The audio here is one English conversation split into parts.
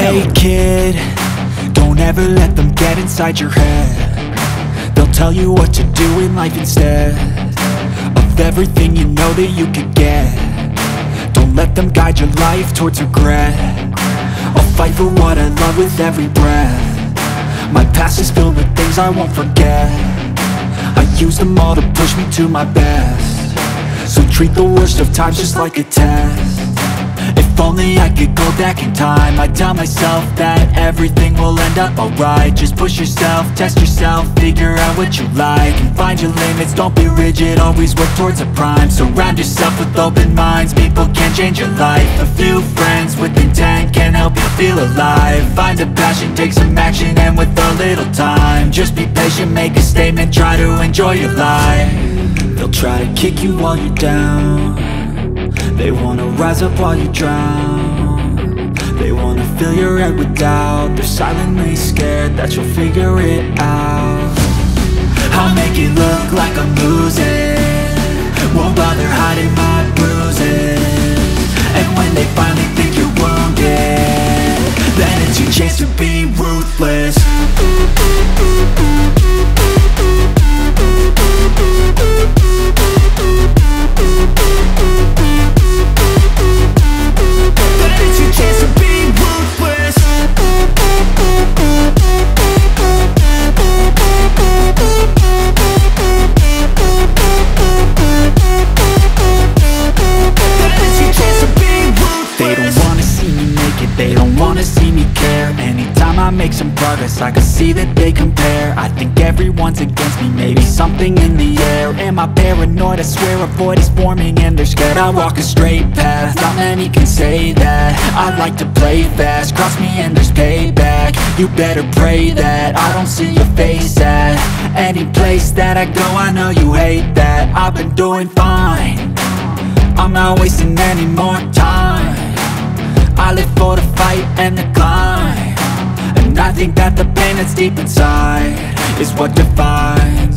Hey kid, don't ever let them get inside your head. They'll tell you what to do in life instead of everything you know that you could get. Don't let them guide your life towards regret. I'll fight for what I love with every breath. My past is filled with things I won't forget. I use them all to push me to my best. So treat the worst of times just like a test. If only I could go back in time, I'd tell myself that everything will end up alright. Just push yourself, test yourself, figure out what you like, and find your limits, don't be rigid, always work towards a prime. Surround yourself with open minds, people can change your life. A few friends with intent can help you feel alive. Find a passion, take some action, and with a little time, just be patient, make a statement, try to enjoy your life. They'll try to kick you while you're down. They wanna rise up while you drown. They wanna fill your head with doubt. They're silently scared that you'll figure it out. I'll make it look like I'm losing, won't bother hiding my bruises. And when they finally think you're wounded, then it's your chance to be ruthless. They don't wanna see me care. Anytime I make some progress, I can see that they compare. I think everyone's against me, maybe something in the air. Am I paranoid? I swear a void is forming and they're scared. I walk a straight path, not many can say that. I like to play fast, cross me and there's payback. You better pray that I don't see your face at any place that I go. I know you hate that. I've been doing fine, I'm not wasting any more time. I live for the fight and the climb, and I think that the pain that's deep inside is what defines.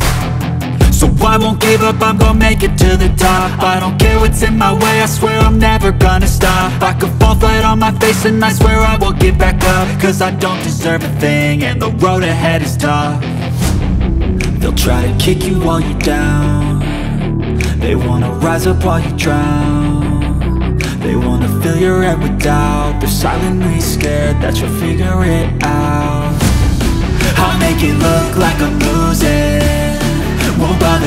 So I won't give up, I'm gonna make it to the top. I don't care what's in my way, I swear I'm never gonna stop. I could fall flat on my face and I swear I won't give back up, cause I don't deserve a thing and the road ahead is tough. They'll try to kick you while you're down. They wanna rise up while you drown. They wanna fill your head with doubt. They're silently scared that you'll figure it out. I'll make it look like I'm losing, won't bother